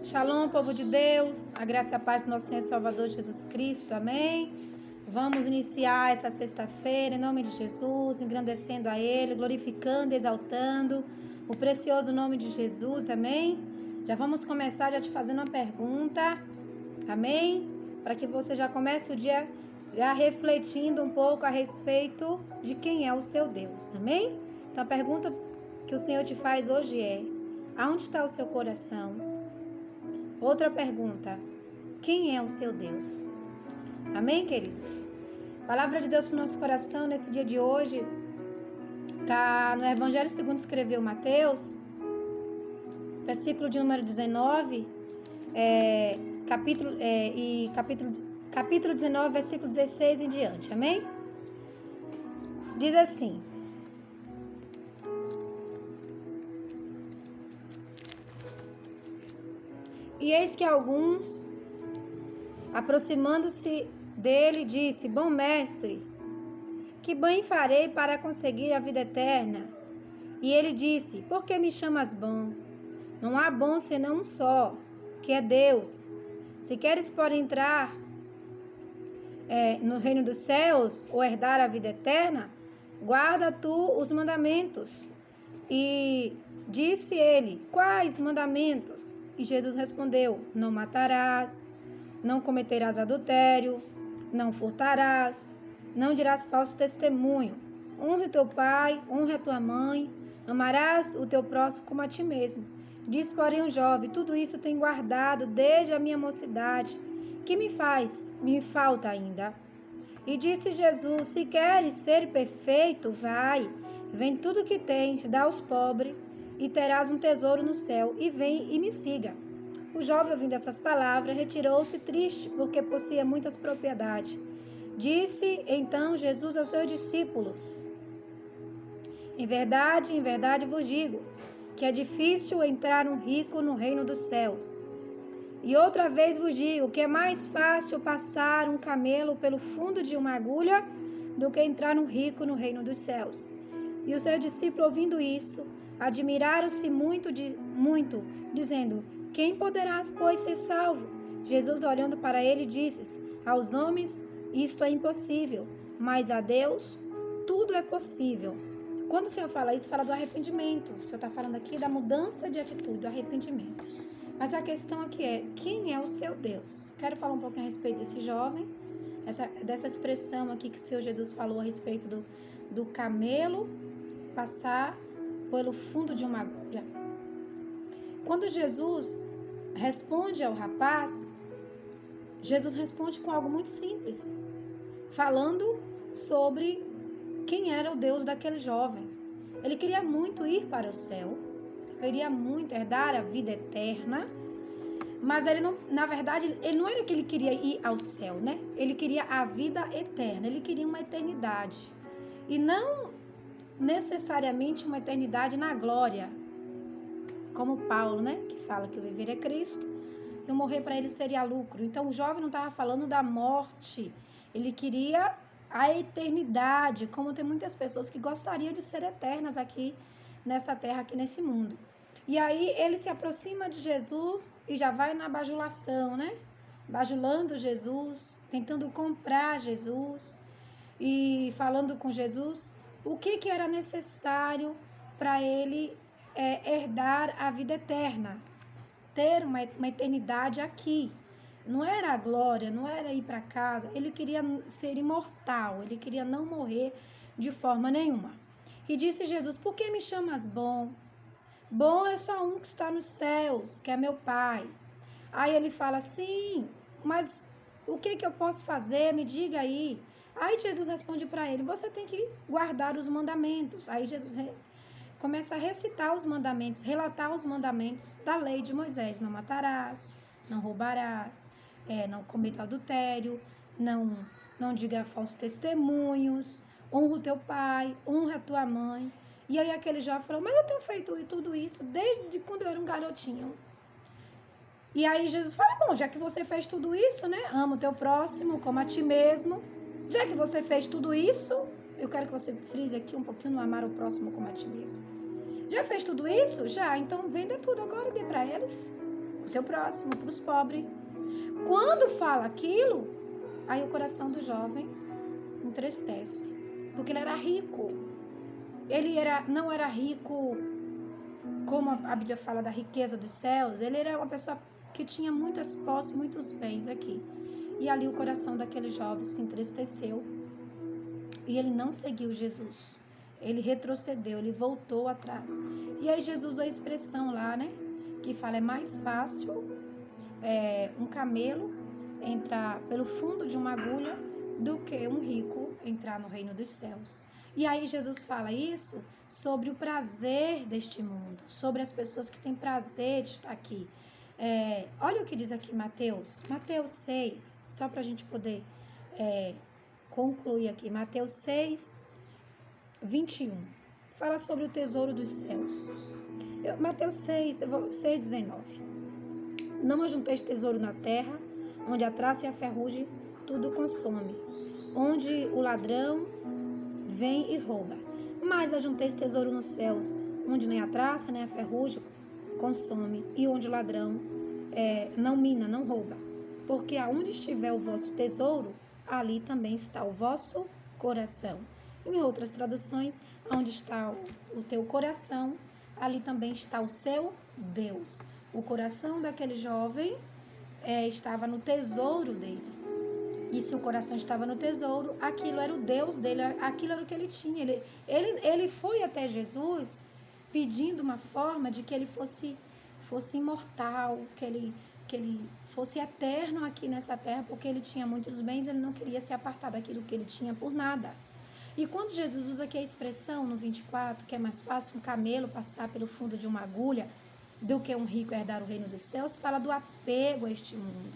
Shalom, povo de Deus, a graça e a paz do nosso Senhor e Salvador Jesus Cristo, amém? Vamos iniciar essa sexta-feira em nome de Jesus, engrandecendo a Ele, glorificando, exaltando o precioso nome de Jesus, amém? Já vamos começar já te fazendo uma pergunta, amém? Para que você já comece o dia já refletindo um pouco a respeito de quem é o seu Deus, amém? Então a pergunta que o Senhor te faz hoje é: aonde está o seu coração? Outra pergunta: quem é o seu Deus? Amém, queridos? Palavra de Deus para o nosso coração nesse dia de hoje está no Evangelho segundo escreveu Mateus, versículo de número 19, capítulo 19, versículo 16 em diante, amém? Diz assim: e eis que alguns, aproximando-se dele, disse: bom mestre, que bem farei para conseguir a vida eterna? E ele disse: por que me chamas bom? Não há bom senão um só, que é Deus. Se queres, porém, entrar no reino dos céus, ou herdar a vida eterna, guarda tu os mandamentos. E disse ele: quais mandamentos? E Jesus respondeu: não matarás, não cometerás adultério, não furtarás, não dirás falso testemunho, honra o teu pai, honra a tua mãe, amarás o teu próximo como a ti mesmo. Diz, porém, o jovem: tudo isso tenho guardado desde a minha mocidade. Que me falta ainda? E disse Jesus: se queres ser perfeito, vai, vende tudo que tens, dá aos pobres, e terás um tesouro no céu, e vem e me siga. O jovem, ouvindo essas palavras, retirou-se triste, porque possuía muitas propriedades. Disse então Jesus aos seus discípulos: em verdade vos digo, que é difícil entrar um rico no reino dos céus. E outra vez vos digo que é mais fácil passar um camelo pelo fundo de uma agulha do que entrar um rico no reino dos céus. E os seus discípulos, ouvindo isso, admiraram-se muito, dizendo: quem poderá, pois, ser salvo? Jesus, olhando para ele, disse: aos homens isto é impossível, mas a Deus tudo é possível. Quando o Senhor fala isso, fala do arrependimento. O Senhor está falando aqui da mudança de atitude, do arrependimento. Mas a questão aqui é: quem é o seu Deus? Quero falar um pouquinho a respeito desse jovem, dessa expressão aqui que o Senhor Jesus falou a respeito do camelo passar pelo fundo de uma agulha. Quando Jesus responde ao rapaz, Jesus responde com algo muito simples, falando sobre quem era o Deus daquele jovem. Ele queria muito ir para o céu, queria muito herdar a vida eterna, mas ele não, na verdade, ele não era que ele queria ir ao céu, né? Ele queria a vida eterna, ele queria uma eternidade. E não necessariamente uma eternidade na glória, como Paulo, né? Que fala que o viver é Cristo e o morrer para ele seria lucro. Então o jovem não estava falando da morte, ele queria a eternidade, como tem muitas pessoas que gostariam de ser eternas aqui nessa terra, aqui nesse mundo. E aí ele se aproxima de Jesus e já vai na bajulação, né? Bajulando Jesus, tentando comprar Jesus e falando com Jesus o que era necessário para ele herdar a vida eterna, ter uma eternidade aqui. Não era a glória, não era ir para casa, ele queria ser imortal, ele queria não morrer de forma nenhuma. E disse Jesus: por que me chamas bom? Bom é só um que está nos céus, que é meu Pai. Aí ele fala: sim, mas o que eu posso fazer? Me diga aí. Aí Jesus responde para ele: você tem que guardar os mandamentos. Aí Jesus começa a recitar os mandamentos, relatar os mandamentos da lei de Moisés: não matarás, não roubarás, não cometa adultério, não diga falsos testemunhos, honra o teu pai, honra a tua mãe. E aí aquele jovem falou: mas eu tenho feito tudo isso desde quando eu era um garotinho. E aí Jesus fala: bom, já que você fez tudo isso, né? Ama o teu próximo como a ti mesmo. Já que você fez tudo isso, eu quero que você frise aqui um pouquinho no amar o próximo como a ti mesmo. Já fez tudo isso? Já, então venda tudo agora e dê para eles. para o teu próximo, para os pobres. Quando fala aquilo, aí o coração do jovem entristece, porque ele era rico. Ele não era rico como a Bíblia fala da riqueza dos céus, ele era uma pessoa que tinha muitas posses, muitos bens aqui. E ali o coração daquele jovem se entristeceu e ele não seguiu Jesus. Ele retrocedeu, ele voltou atrás. E aí Jesus usou a expressão lá, né? Que fala, é mais fácil um camelo entrar pelo fundo de uma agulha do que um rico entrar no reino dos céus. E aí Jesus fala isso sobre o prazer deste mundo, sobre as pessoas que têm prazer de estar aqui. Olha o que diz aqui Mateus 6, só para a gente poder concluir aqui. Mateus 6, 21. Fala sobre o tesouro dos céus. Mateus 6, 19. Não ajunteis tesouro na terra, onde a traça e a ferrugem tudo consome, onde o ladrão vem e rouba. Mas ajunteis tesouro nos céus, onde nem a traça nem a ferrugem consome, e onde o ladrão não mina, não rouba. Porque aonde estiver o vosso tesouro, ali também está o vosso coração. Em outras traduções, onde está o teu coração, ali também está o seu Deus. O coração daquele jovem estava no tesouro dele. E se o coração estava no tesouro, aquilo era o Deus dele, aquilo era o que ele tinha. Ele foi até Jesus pedindo uma forma de que ele fosse imortal, que ele fosse eterno aqui nessa terra, porque ele tinha muitos bens, ele não queria se apartar daquilo que ele tinha por nada. E quando Jesus usa aqui a expressão no 24, que é mais fácil um camelo passar pelo fundo de uma agulha do que um rico herdar o reino dos céus, fala do apego a este mundo,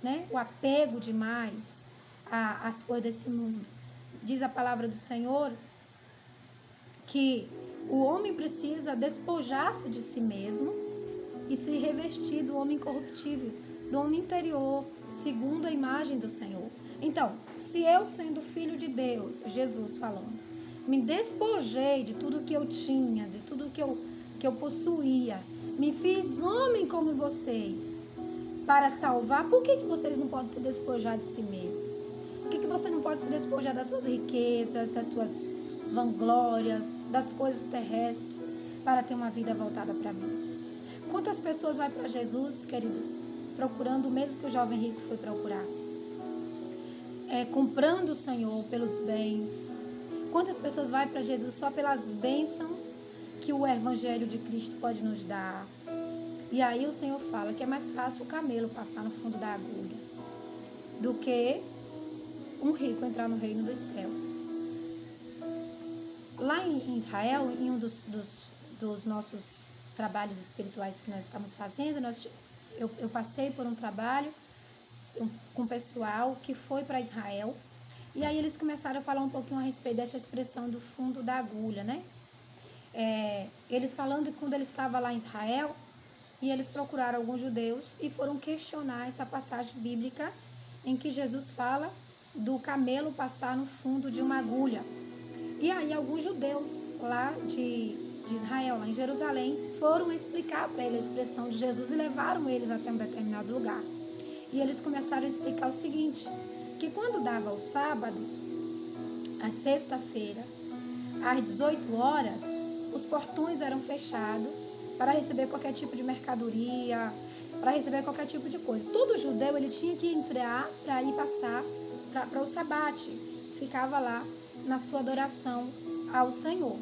né? O apego demais às coisas desse mundo. Diz a palavra do Senhor que o homem precisa despojar-se de si mesmo e se revestir do homem incorruptível, do homem interior, segundo a imagem do Senhor. Então, se eu, sendo filho de Deus, Jesus falando, me despojei de tudo que eu tinha, de tudo que eu possuía, me fiz homem como vocês, para salvar, por que vocês não podem se despojar de si mesmo? Por que você não pode se despojar das suas riquezas, das suas vanglórias, das coisas terrestres, para ter uma vida voltada para mim? Quantas pessoas vai para Jesus, queridos, procurando o mesmo que o jovem rico foi procurar? Comprando o Senhor pelos bens. Quantas pessoas vai para Jesus só pelas bênçãos que o Evangelho de Cristo pode nos dar? E aí o Senhor fala que é mais fácil o camelo passar no fundo da agulha do que um rico entrar no reino dos céus. Lá em Israel, em um dos nossos trabalhos espirituais que nós estamos fazendo, eu passei por um trabalho com pessoal que foi para Israel, e aí eles começaram a falar um pouquinho a respeito dessa expressão do fundo da agulha, né? Eles falando que quando ele estava lá em Israel, e eles procuraram alguns judeus e foram questionar essa passagem bíblica em que Jesus fala do camelo passar no fundo de uma agulha. E aí alguns judeus lá de Israel, lá em Jerusalém, foram explicar para ele a expressão de Jesus e levaram eles até um determinado lugar. E eles começaram a explicar o seguinte, que quando dava o sábado, a sexta-feira, às 18 horas, os portões eram fechados para receber qualquer tipo de mercadoria, para receber qualquer tipo de coisa. Todo judeu ele tinha que entrar para ir passar para o sabate. Ficava lá na sua adoração ao Senhor,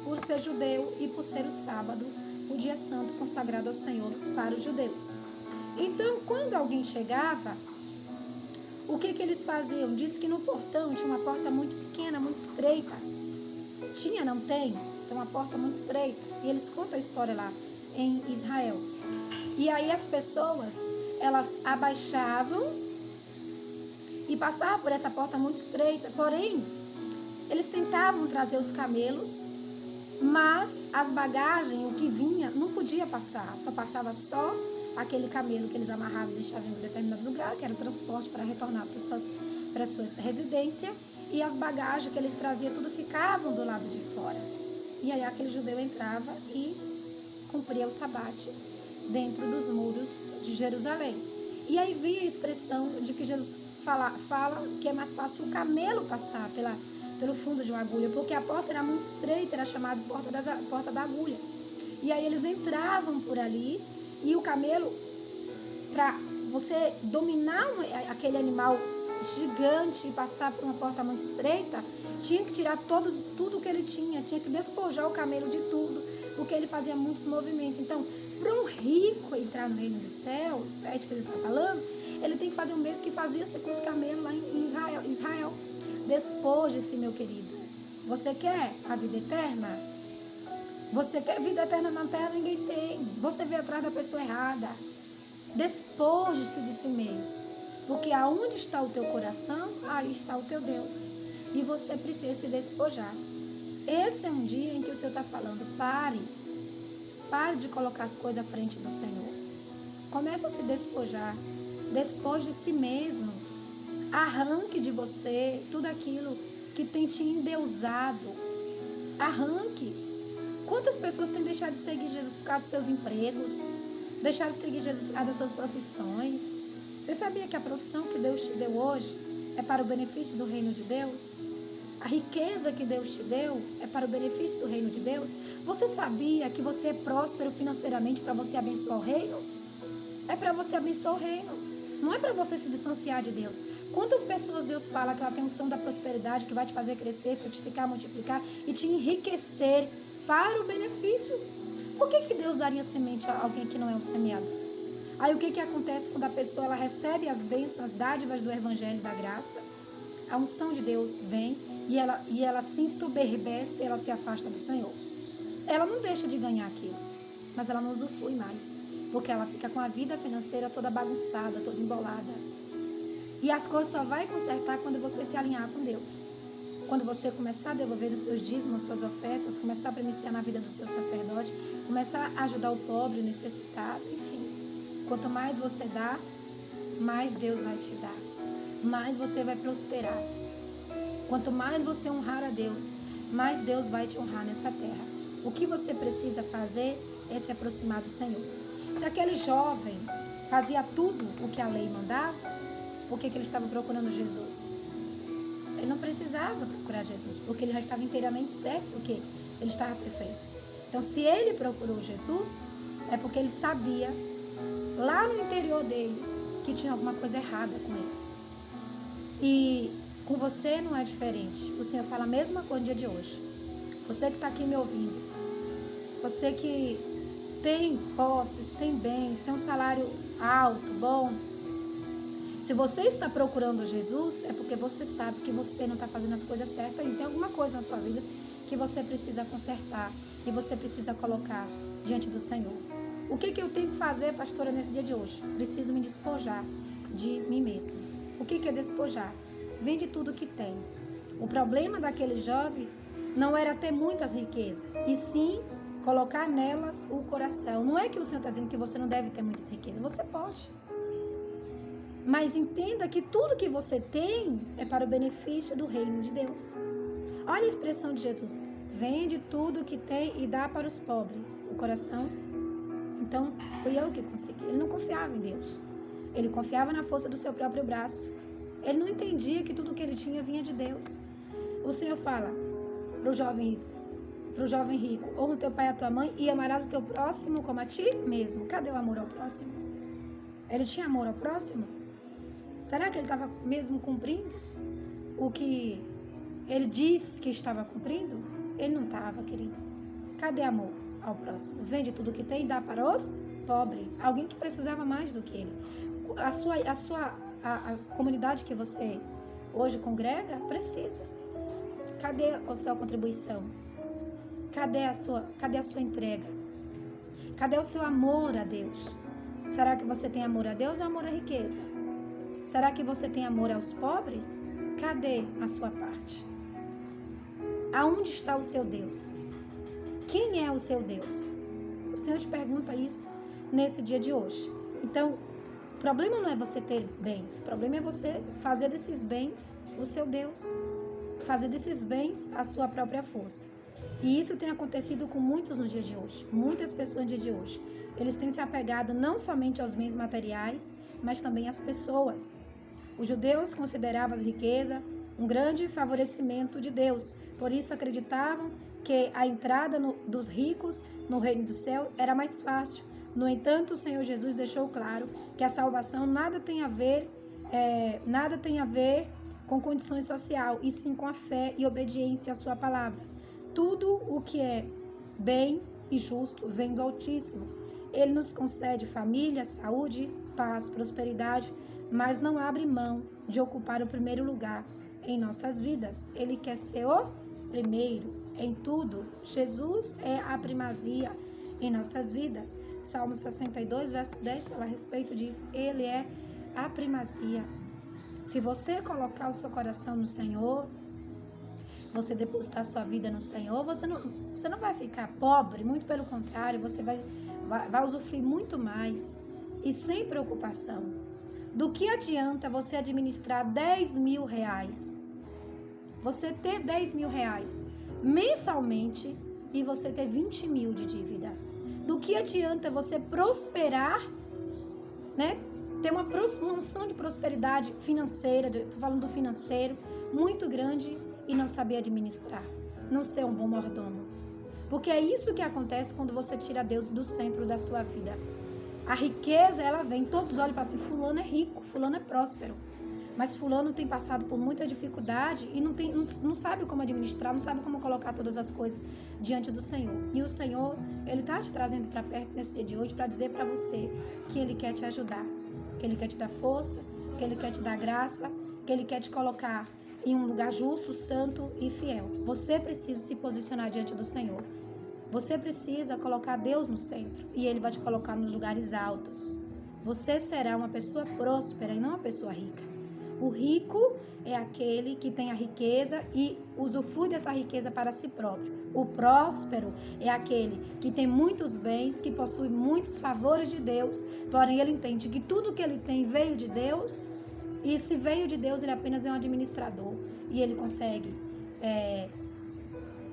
por ser judeu e por ser o sábado, o dia santo consagrado ao Senhor para os judeus. Então, quando alguém chegava, o que eles faziam? Diz que no portão tinha uma porta muito pequena, muito estreita. Tinha, não tem? Tem uma porta muito estreita. E eles contam a história lá em Israel. E aí as pessoas, elas abaixavam e passavam por essa porta muito estreita. Porém, eles tentavam trazer os camelos, mas as bagagens, o que vinha, não podia passar. Só passava só aquele camelo que eles amarravam e deixavam em um determinado lugar, que era o transporte para retornar para as suas residências, e as bagagens que eles traziam, tudo ficavam do lado de fora. E aí aquele judeu entrava e cumpria o sabate. dentro dos muros de Jerusalém. E aí vem a expressão de que Jesus fala que é mais fácil o camelo passar pelo fundo de uma agulha, porque a porta era muito estreita, era chamada porta da agulha. E aí eles entravam por ali e o camelo, para você dominar aquele animal gigante e passar por uma porta muito estreita, tinha que tirar tudo que ele tinha que despojar o camelo de tudo, porque ele fazia muitos movimentos. Então, para um rico entrar no reino dos céus, é isso que ele está falando, ele tem que fazer o mesmo que fazia-se com os camelos lá em Israel. Despoje-se, meu querido. Você quer a vida eterna? Você quer vida eterna na terra? Ninguém tem. Você veio atrás da pessoa errada. Despoje-se de si mesmo. Porque aonde está o teu coração, aí está o teu Deus. E você precisa se despojar. Esse é um dia em que o Senhor está falando, pare de colocar as coisas à frente do Senhor. Comece a se despojar. Despoje de si mesmo. Arranque de você tudo aquilo que tem te endeusado. Arranque. Quantas pessoas têm deixado de seguir Jesus por causa dos seus empregos? Deixado de seguir Jesus por causa das suas profissões? Você sabia que a profissão que Deus te deu hoje é para o benefício do reino de Deus? A riqueza que Deus te deu é para o benefício do reino de Deus? Você sabia que você é próspero financeiramente para você abençoar o reino? É para você abençoar o reino. Não é para você se distanciar de Deus. Quantas pessoas Deus fala que ela tem unção da prosperidade, que vai te fazer crescer, frutificar, multiplicar e te enriquecer para o benefício? Por que Deus daria semente a alguém que não é um semeador? Aí o que acontece quando a pessoa ela recebe as bênçãos, as dádivas do evangelho da graça? A unção de Deus vem e ela se ensoberbece, ela se afasta do Senhor. Ela não deixa de ganhar aquilo, mas ela não usufrui mais, porque ela fica com a vida financeira toda bagunçada, toda embolada. E as coisas só vai consertar quando você se alinhar com Deus. Quando você começar a devolver os seus dízimos, suas ofertas, começar a presenciar na vida do seu sacerdote, começar a ajudar o pobre, o necessitado, enfim. Quanto mais você dá, mais Deus vai te dar. Mais você vai prosperar. Quanto mais você honrar a Deus, mais Deus vai te honrar nessa terra. O que você precisa fazer é se aproximar do Senhor. Se aquele jovem fazia tudo o que a lei mandava, por que ele estava procurando Jesus? Ele não precisava procurar Jesus, porque ele já estava inteiramente certo que ele estava perfeito. Então, se ele procurou Jesus, é porque ele sabia, lá no interior dele, que tinha alguma coisa errada com ele. E com você não é diferente. O Senhor fala a mesma coisa no dia de hoje. Você que está aqui me ouvindo, você que tem posses, tem bens, tem um salário alto, bom, se você está procurando Jesus, é porque você sabe que você não está fazendo as coisas certas e tem alguma coisa na sua vida que você precisa consertar e você precisa colocar diante do Senhor. O que eu tenho que fazer, pastora, nesse dia de hoje? Preciso me despojar de mim mesma. O que é despojar? Vende tudo que tem. O problema daquele jovem não era ter muitas riquezas, e sim colocar nelas o coração. Não é que o Senhor está dizendo que você não deve ter muitas riquezas, você pode. Mas entenda que tudo que você tem é para o benefício do reino de Deus. Olha a expressão de Jesus. Vende tudo que tem e dá para os pobres. O coração. Então, fui eu que consegui. Ele não confiava em Deus. Ele confiava na força do seu próprio braço. Ele não entendia que tudo que ele tinha vinha de Deus. O Senhor fala para o jovem rico, honra o teu pai e a tua mãe e amarás o teu próximo como a ti mesmo. Cadê o amor ao próximo? Ele tinha amor ao próximo? Será que ele estava mesmo cumprindo o que ele disse que estava cumprindo? Ele não estava, querido. Cadê amor ao próximo? Vende tudo que tem e dá para os pobres. Alguém que precisava mais do que ele. A comunidade que você hoje congrega precisa. Cadê a sua contribuição? Cadê a sua entrega? Cadê o seu amor a Deus? Será que você tem amor a Deus ou amor à riqueza? Será que você tem amor aos pobres? Cadê a sua parte? Aonde está o seu Deus? Quem é o seu Deus? O Senhor te pergunta isso nesse dia de hoje. Então, o problema não é você ter bens. O problema é você fazer desses bens o seu Deus. Fazer desses bens a sua própria força. E isso tem acontecido com muitos no dia de hoje. Muitas pessoas no dia de hoje. eles têm se apegado não somente aos bens materiais, mas também às pessoas. Os judeus consideravam as riquezas um grande favorecimento de Deus, por isso acreditavam que a entrada dos ricos no reino do céu era mais fácil. No entanto, o Senhor Jesus deixou claro que a salvação nada tem a ver com condições social, e sim com a fé e obediência à sua palavra. Tudo o que é bem e justo vem do Altíssimo. Ele nos concede família, saúde, paz, prosperidade, mas não abre mão de ocupar o primeiro lugar em nossas vidas. Ele quer ser o primeiro em tudo. Jesus é a primazia em nossas vidas. Salmo 62, verso 10 fala a respeito disso. Ele é a primazia. Se você colocar o seu coração no Senhor, você depositar sua vida no Senhor, você não vai ficar pobre, muito pelo contrário, você vai usufruir muito mais e sem preocupação. Do que adianta você administrar 10 mil reais, você ter 10 mil reais mensalmente e você ter 20 mil de dívida? Do que adianta você prosperar, né? Ter uma noção de prosperidade financeira, estou falando do financeiro, muito grande, e não saber administrar, não ser um bom mordomo. Porque é isso que acontece quando você tira Deus do centro da sua vida. A riqueza, ela vem, todos olham e falam assim, fulano é rico, fulano é próspero. Mas fulano tem passado por muita dificuldade e não sabe como administrar, não sabe como colocar todas as coisas diante do Senhor. E o Senhor, Ele está te trazendo para perto nesse dia de hoje para dizer para você que Ele quer te ajudar, que Ele quer te dar força, que Ele quer te dar graça, que Ele quer te colocar em um lugar justo, santo e fiel. Você precisa se posicionar diante do Senhor. Você precisa colocar Deus no centro e Ele vai te colocar nos lugares altos. Você será uma pessoa próspera e não uma pessoa rica. O rico é aquele que tem a riqueza e usufrui dessa riqueza para si próprio. O próspero é aquele que tem muitos bens, que possui muitos favores de Deus, porém ele entende que tudo que ele tem veio de Deus, e se veio de Deus, ele apenas é um administrador. E ele consegue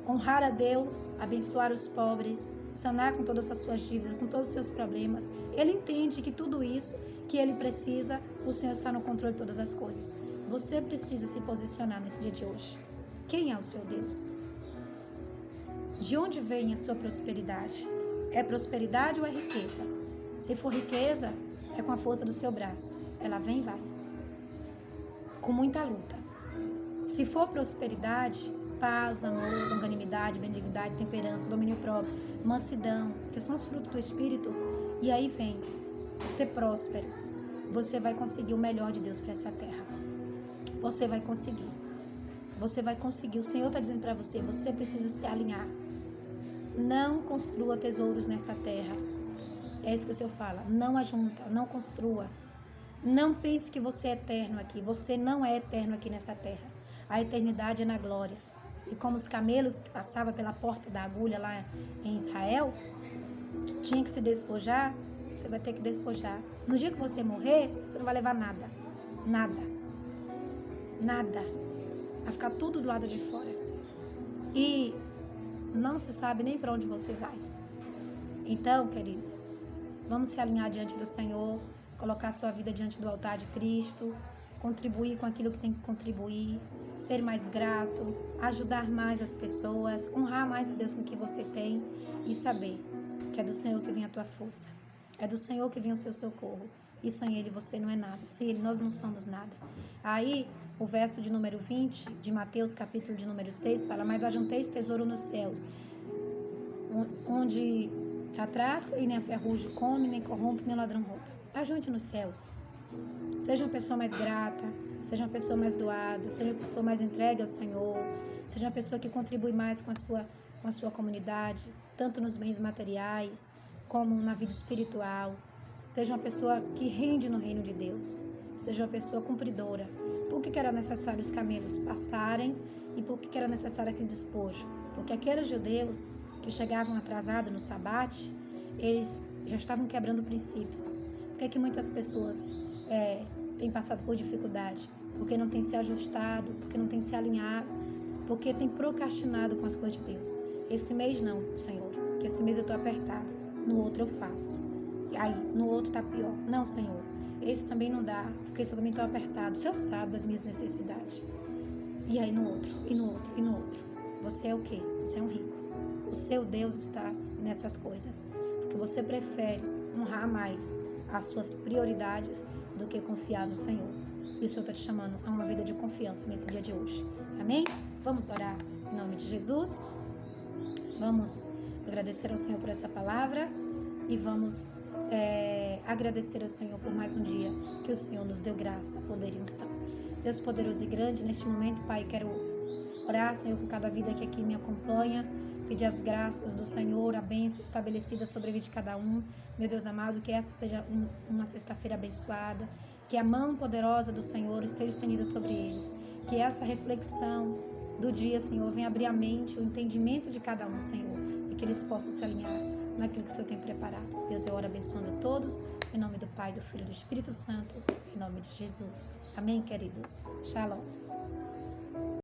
honrar a Deus, abençoar os pobres, sanar com todas as suas dívidas, com todos os seus problemas. Ele entende que tudo isso que ele precisa, o Senhor está no controle de todas as coisas. Você precisa se posicionar nesse dia de hoje. Quem é o seu Deus? De onde vem a sua prosperidade? É prosperidade ou é riqueza? Se for riqueza, é com a força do seu braço. Ela vem e vai. Com muita luta. Se for prosperidade, paz, amor, longanimidade, benignidade, temperança, domínio próprio, mansidão, que são os frutos do Espírito, e aí vem ser próspero. Você vai conseguir o melhor de Deus para essa terra. Você vai conseguir. Você vai conseguir. O Senhor está dizendo para você, você precisa se alinhar. Não construa tesouros nessa terra. É isso que o Senhor fala. Não ajunta, não construa. Não pense que você é eterno aqui. Você não é eterno aqui nessa terra. A eternidade é na glória. E como os camelos que passavam pela porta da agulha lá em Israel, que tinha que se despojar, você vai ter que despojar. No dia que você morrer, você não vai levar nada. Nada. Nada. Vai ficar tudo do lado de fora. E não se sabe nem para onde você vai. Então, queridos, vamos se alinhar diante do Senhor, colocar sua vida diante do altar de Cristo, contribuir com aquilo que tem que contribuir, ser mais grato, ajudar mais as pessoas, honrar mais a Deus com o que você tem e saber que é do Senhor que vem a tua força, é do Senhor que vem o seu socorro, e sem Ele você não é nada, sem Ele nós não somos nada. Aí, o verso de número 20 de Mateus, capítulo de número 6, fala, mas ajunteis tesouro nos céus, onde a traça e nem a ferrugem come, nem corrompe, nem ladrão rouba. Ajunte nos céus. Seja uma pessoa mais grata, seja uma pessoa mais doada, seja uma pessoa mais entregue ao Senhor, seja uma pessoa que contribui mais com a sua comunidade, tanto nos bens materiais, como na vida espiritual. Seja uma pessoa que rende no reino de Deus. Seja uma pessoa cumpridora. Por que era necessário os camelos passarem e por que era necessário aquele despojo? Porque aqueles judeus que chegavam atrasados no sabate, eles já estavam quebrando princípios. Por que muitas pessoas têm passado por dificuldade? Porque não têm se ajustado, porque não têm se alinhado, porque têm procrastinado com as coisas de Deus. Esse mês não, Senhor, que esse mês eu estou apertado, no outro eu faço. Aí, no outro tá pior. Não, Senhor, esse também não dá, porque esse eu também tô apertado. O Senhor sabe das minhas necessidades. E aí no outro, e no outro, e no outro. Você é o quê? Você é um rico. O seu Deus está nessas coisas. Porque você prefere honrar mais as suas prioridades do que confiar no Senhor. E o Senhor está te chamando a uma vida de confiança nesse dia de hoje. Amém? Vamos orar em nome de Jesus. Vamos agradecer ao Senhor por essa palavra. E vamos agradecer ao Senhor por mais um dia que o Senhor nos deu graça, poder e unção. Deus poderoso e grande, neste momento, Pai, quero orar, Senhor, por cada vida que aqui me acompanha, pedir as graças do Senhor, a bênção estabelecida sobre a vida de cada um. Meu Deus amado, que essa seja uma sexta-feira abençoada, que a mão poderosa do Senhor esteja estendida sobre eles, que essa reflexão do dia, Senhor, venha abrir a mente, o entendimento de cada um, Senhor, e que eles possam se alinhar naquilo que o Senhor tem preparado. Deus, eu oro abençoando a todos, em nome do Pai, do Filho e do Espírito Santo, em nome de Jesus. Amém, queridos? Shalom.